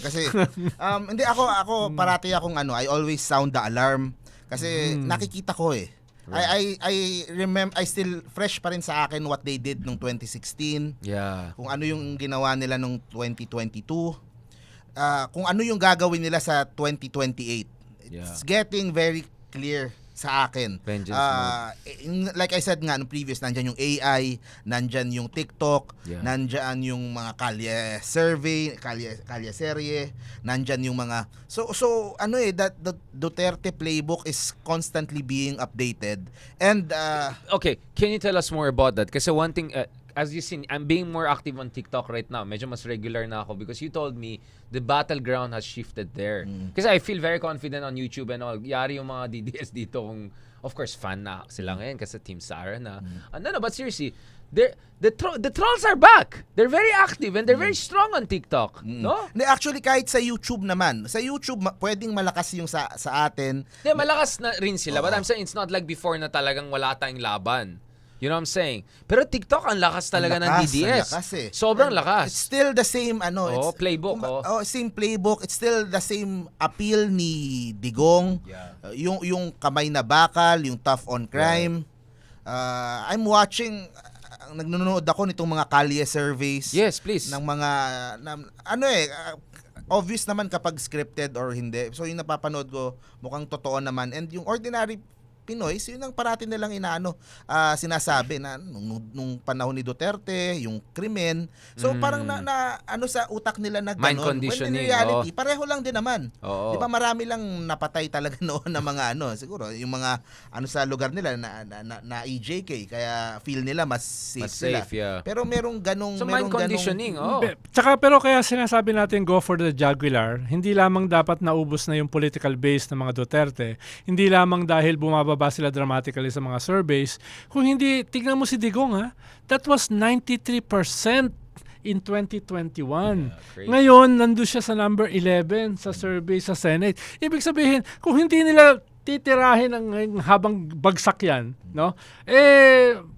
kasi hindi ako parati akong I always sound the alarm kasi nakikita ko eh. I remember, I still fresh pa rin sa akin what they did nung 2016. Yeah. Kung ano yung ginawa nila nung 2022. Kung ano yung gagawin nila sa 2028. It's getting very clear sa akin. Like I said nga nung previous, nandyan yung AI, nandyan yung TikTok, nandyan yung mga kalye survey, kalye serye, nandyan yung mga so that the Duterte playbook is constantly being updated. And okay, can you tell us more about that? Kasi one thing as you seen, I'm being more active on TikTok right now. Medyo mas regular na ako because you told me the battleground has shifted there. Kasi I feel very confident on YouTube and all. Yari yung mga DDS dito kung, of course, fan na sila ngayon kasi Team Sara na. No, but seriously, the trolls are back. They're very active and they're very strong on TikTok. No? Actually, kahit sa YouTube naman. Sa YouTube, pwedeng malakas yung sa atin. Malakas na rin sila. But I'm saying it's not like before na talagang wala tayong laban. You know what I'm saying? Pero TikTok, ang lakas talaga ng DDS. Lakas eh. Sobrang lakas. It's still the same, playbook. Same playbook. It's still the same appeal ni Digong. Yung kamay na bakal, yung tough on crime. I'm watching, nanonood ako nitong mga kalye surveys. Yes, please. Ng mga, obvious naman kapag scripted or hindi. So yung napapanood ko, mukhang totoo naman. And yung ordinary Pinoy, yun ang parati nilang sinasabi na nung panahon ni Duterte, yung krimen. So parang sa utak nila na mind ganun. conditioning. When in reality, pareho lang din naman. Di ba marami lang napatay talaga noon na mga siguro yung mga sa lugar nila na EJK, kaya feel nila mas safe sila. Yeah. Pero merong ganong so mind conditioning. Pero kaya sinasabi natin go for the jugular, hindi lamang dapat naubos na yung political base ng mga Duterte, hindi lamang dahil bumababa sila dramatically sa mga surveys. Kung hindi, tignan mo si Digong that was 93% in 2021. Ngayon, nandun siya sa number 11 sa survey sa Senate. Ibig sabihin, kung hindi nila titirahin ang habang bagsak yan, no?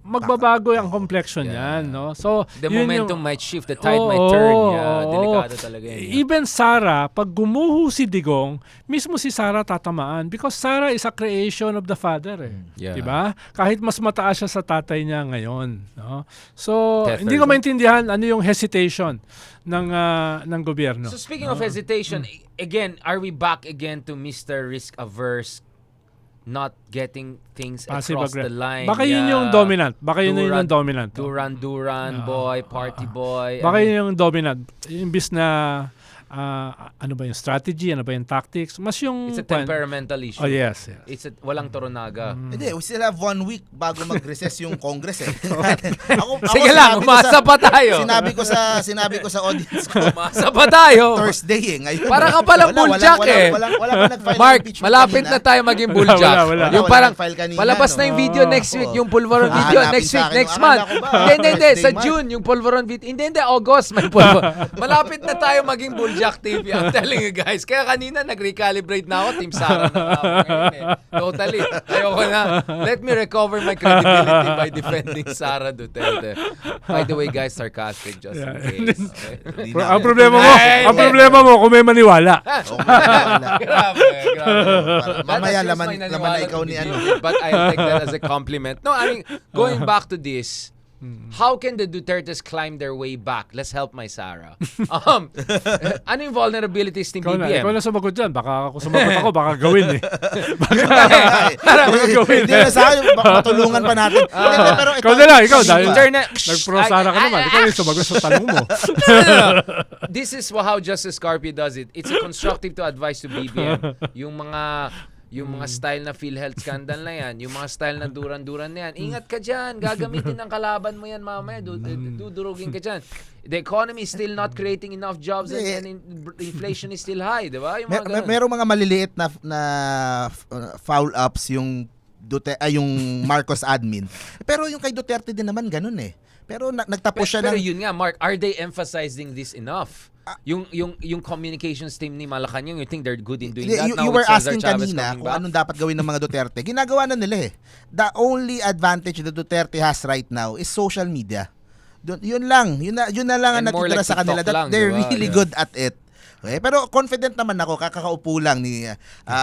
Magbabago ang complexion yan, no? So, the momentum might shift, the tide might turn. Delikado talaga yan. Even Sara, pag gumuho si Digong, mismo si Sara tatamaan because Sara is a creation of the father, diba? Kahit mas mataas siya sa tatay niya ngayon, no? So, hindi ko maintindihan ano yung hesitation ng gobyerno. So, speaking of hesitation, again, are we back again to Mr. Risk-averse, not getting things across the line? Baka yun yung dominant. Baka yun yung dominant. Duran boy, party boy. Baka yun yung dominant. Imbis na ano ba yung strategy, ano ba yung tactics, mas yung it's a temperamental issue. Yes. It's walang toronaga. Hindi, we still have 1 week bago mag-recess yung Congress Sige lang, umasa pa tayo. Sinabi ko sa audience ko. Umasa pa tayo. Thursday ngayon. Para ka palang bulljack Wala pa nag-file Mark, malapit na tayo maging bulljack. Yung parang palabas na yung video next week, yung pulveron video next week, next month. Hindi, sa June yung pulveron video. Hindi, August may pulveron. Malapit na tayo maging bulljack TV. I'm telling you guys. Kaya kanina nag-recalibrate na ako. Team Sara na ako ngayon Totally. Ayoko na. Let me recover my credibility by defending Sara Duterte. By the way, guys, sarcastic just in case. Okay? Ang problema mo kung may maniwala. Grabe. Mamaya laman na ikaw ni But I take that as a compliment. No, I mean, going back to this, how can the Dutertes climb their way back? Let's help my Sara. Ano yung vulnerabilities ni BBM? Ikaw na sumagot dyan. Baka ako sumagot ako, baka gawin Hindi na sa akin, matulungan pa natin. Pero ikaw na lang, ikaw. Dahil nag-pro-Sara ka naman. Ikaw yung sumagot sa tanong mo. This is how Justice Carpio does it. It's a constructive to advice to BBM. Yung mga style na PhilHealth scandal na yan, yung mga style na duran-duran na yan, ingat ka dyan, gagamitin ng kalaban mo yan mamaya, dudurugin ka dyan. The economy is still not creating enough jobs and inflation is still high, di ba? Merong mga maliliit na foul-ups yung Marcos admin. Pero yung kay Duterte din naman ganun Pero nagtapos siya Pero yun nga, Mark, are they emphasizing this enough? Yung communications team ni Malacanang, you think they're good in doing that? You were asking kanina kung anong dapat gawin ng mga Duterte. Ginagawa na nila The only advantage the Duterte has right now is social media. Yun lang. Yun na lang ang natitira sa kanila. That they're really good at it. Okay? Pero confident naman ako, kakaupo lang ni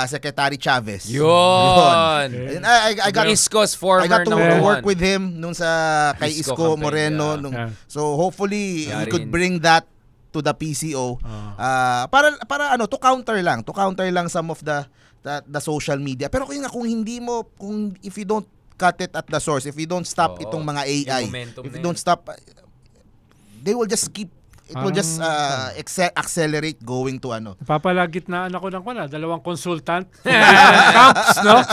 Secretary Chavez. Yun. I got Isko's former I got to number work one. with him nung sa kay Isko campaign, Moreno. Yeah. So hopefully he Yari could yun. bring that to the PCO para to counter lang some of the social media. Pero kung hindi mo, if you don't cut it at the source, if you don't stop itong mga AI, if you don't stop, they will just keep, it will just accelerate going to Papalagitnaan ako ng dalawang consultant. Camps, no?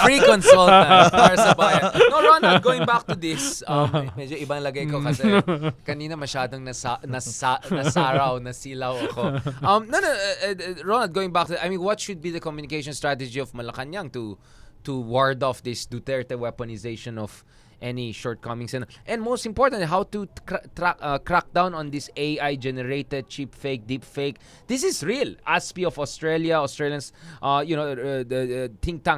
Free consultant para sa bayan. No, Ronald, going back to this, medyo ibang lagay ko kasi kanina masyadong nasilaw ako. Ronald, going back to, I mean, what should be the communication strategy of Malacanang to ward off this Duterte weaponization of any shortcomings, and most importantly, how to crack down on this AI-generated cheap fake, deep fake. This is real. ASPI of Australians, the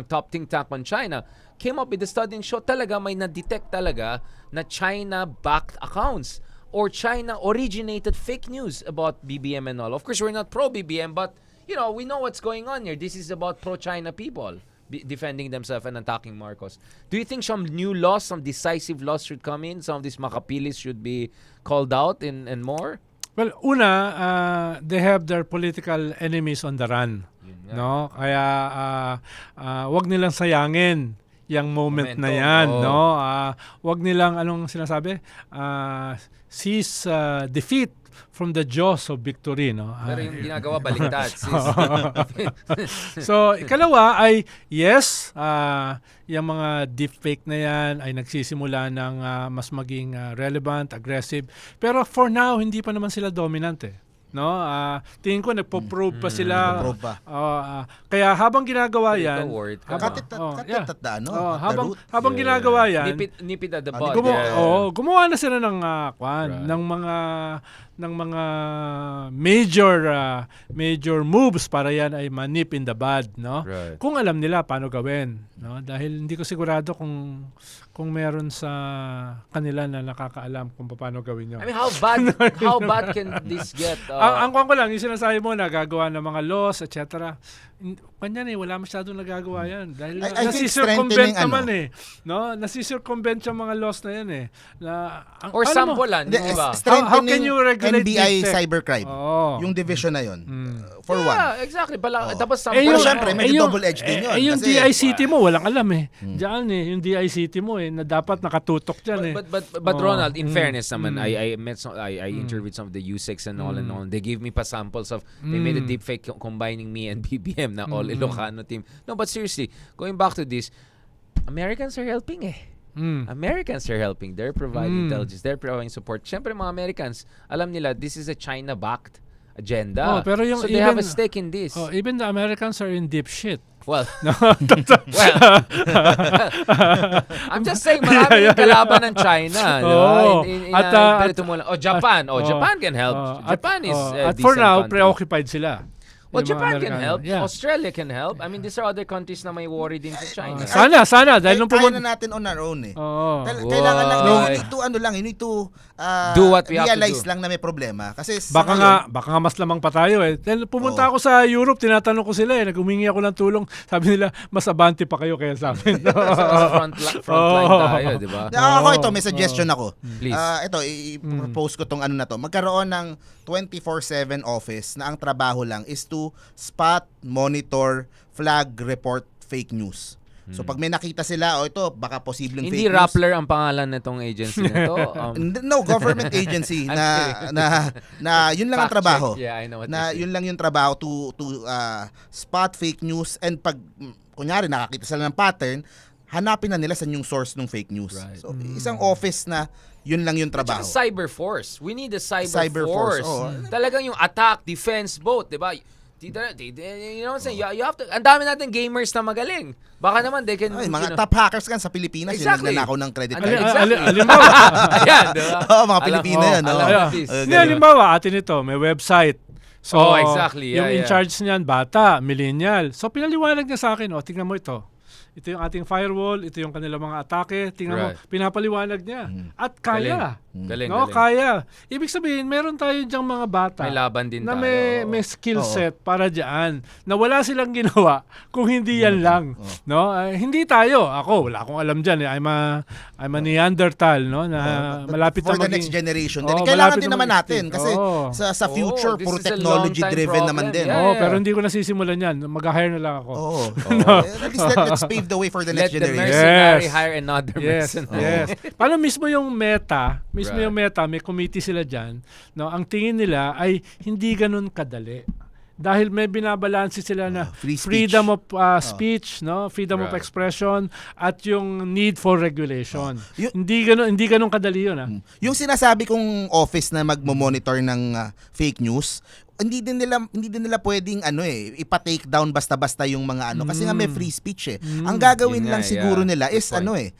top think tank on China, came up with a study and showed talaga may na-detect talaga na China-backed accounts or China-originated fake news about BBM and all. Of course, we're not pro-BBM, but we know what's going on here. This is about pro-China people defending themselves and attacking Marcos. Do you think some new laws, some decisive laws should come in? Some of these makapilis should be called out and more? Well, they have their political enemies on the run. No? Kaya wag nilang sayangin yung moment na yan. No? Wag nilang, anong sinasabi? Seize defeat from the jaws of victory, no? Pero yung ginagawa baliktad. So, ikalawa ay yes, yung mga deepfake na yan ay nagsisimula ng mas maging relevant, aggressive. Pero for now, hindi pa naman sila dominant eh. No? Tingin ko nagpo-probe pa sila. Kaya habang ginagawa yan, habang ginagawa yan, nipit at the bud. Gumawa na sila ng ng mga major moves para yan ay manip in the bud, no? Right. Kung alam nila paano gawin, no? Dahil hindi ko sigurado kung meron sa kanila na nakakaalam kung paano gawin yun. I mean, how bad can this get? Ang ko lang, yung sinasabi mo na gagawa ng mga laws, etc. Kanyan wala masyadong nagagawa yan. Dahil nasi-circumvent naman no? Nasi-circumvent yung mga laws na yan Or sampulan, di ba? How can you regulate NBI cybercrime? Yung division na yun. For one. Yeah, exactly. Tapos pero syempre, medyo double-edged din yun. Yung DICT mo, walang alam Diyan yung DICT mo na dapat nakatutok dyan But Ronald, in fairness naman, I interviewed some of the U6 and all and all. They gave me pa samples of, they made a deepfake combining me and BBM na all Ilocano team. No, but seriously, going back to this, Americans are helping Americans are helping. They're providing intelligence. They're providing support. Siyempre mga Americans, alam nila, this is a China-backed agenda. So they have a stake in this. Even the Americans are in deep shit. Well, I'm just saying, marami yung kalaban ng China. Japan. Japan can help. Japan is a at for decent now, country. Preoccupied sila. Well, Japan can help. Yeah. Australia can help. I mean, these are other countries na may worry din sa China. Sana. Dahil nung kaya na natin on our own Kailangan lang, you need to do what we have to realize do. lang na may problema. Kasi baka nga mas lamang pa tayo Dahil pumunta ako sa Europe, tinatanong ko sila nag-humingi ako ng tulong. Sabi nila, mas abante pa kayo kaya sa amin. Frontline tayo, di ba? Ako may suggestion ako. Please. Ito, i-propose ko tong na to. Magkaroon ng 24/7 office na ang trabaho lang is to spot, monitor, flag, report fake news. So pag may nakita sila, ito baka posibleng hindi fake news. Rappler ang pangalan nitong agency na to. No, government agency na yun lang ang trabaho. Yeah, I know what yun lang yung trabaho to spot fake news, and pag kunyari nakakita sila ng pattern, hanapin na nila sa yung source ng fake news. Right. So isang office na yun lang yung trabaho. Cyber force. We need a cyber force. Talagang yung attack, defense, both, di ba? You know what I'm saying? You have to, ang dami natin gamers na magaling. Baka naman they can... mga top hackers kan sa Pilipinas, yung nagnanakaw ng credit card. Halimbawa. Ayan, di ba? Mga Pilipino yan. Halimbawa, atin ito, may website. So, exactly. Yung in charge niyan, bata, millennial. So, pinaliwanag niya sa akin, tingnan mo ito. ito yung ating firewall, ito yung kanilang mga atake. Tingnan mo, Right. pinapaliwanag niya. At kaya. Galing, No, galing. kaya. Ibig sabihin, meron tayo diyang mga bata May laban din na tayo. may skill set para diyan na wala silang ginawa kung hindi yan lang, no? Hindi tayo. Ako, wala akong alam diyan. I'm a Neanderthal, no, na malapit for na the next generation din. Oo, Kailangan malapit din na naman natin mag-extinct. kasi Oo. sa future This puro is a technology long-time driven problem. naman din. Yeah. Oo, pero hindi ko nasisimulan yan. Mag-hire na lang ako. Oo. At least let's pave the way for the Let next the generation. mercenary Yes. hire another Yes, mercenary. yes. Paano mismo yung Meta, Right. yung Meta, may committee sila dyan, no? Ang tingin nila ay hindi ganun kadali. Dahil may binabalanse sila na free speech. freedom of speech, no? Freedom of Right. expression at yung need for regulation. Yung- Hindi ganun kadali yun, ah. Yung sinasabi kong office na magmo-monitor ng fake news, hindi din nila pwedeng ipa-take down basta-basta yung mga kasi nga may free speech eh. Ang gagawin Yun lang nga, siguro yeah. nila Good is point.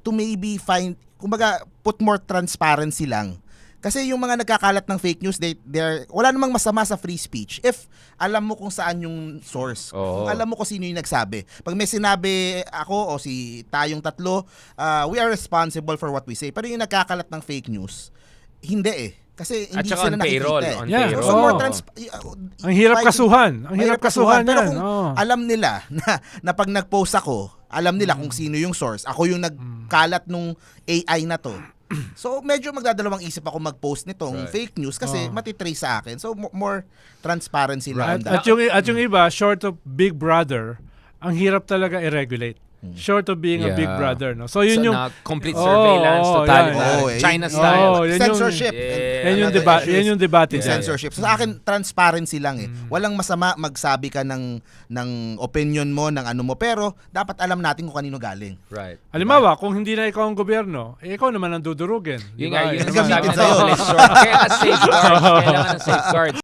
to maybe find, kumbaga put more transparency lang. Kasi yung mga nagkakalat ng fake news, wala namang masama sa free speech if alam mo kung saan yung source. Oo. Kung alam mo kung sino yung nagsabi. Pag may sinabi ako o si tayong tatlo, we are responsible for what we say. Pero yung nagkakalat ng fake news, hindi eh. Kasi At hindi saka sila on payroll. nakikita eh. On Yeah. payroll. So more Oo. Ang hirap kasuhan. Ang hirap kasuhan Pero yan. kung Oo. alam nila na pag nag-post ako, alam nila kung sino yung source. Ako yung nagkalat nung AI na to. So medyo magdadalawang isip ako mag-post nitong fake news kasi matitrace sa akin. So more transparency lang on that. At yung iba, short of Big Brother, ang hirap talaga i-regulate. Short of being a Big Yeah. Brother, no? So yun So, yung na complete surveillance, Oo, totalitarian, yan. China Oo, style. Oo, yan yung- censorship. Yeah. yan yung Another issue yan is yung debate yung dyan. censorship. So, sa akin, transparency lang eh. Walang masama magsabi ka ng opinion mo, ng ano mo, pero dapat alam natin kung kanino galing. Right. Halimbawa, kung hindi na ikaw ang gobyerno, ikaw naman ang dudurugin. Yun Diba? nga, yun ang Gamitin sabi sa'yo. ng short. Kaya safeguards. Kailangan ng safeguards.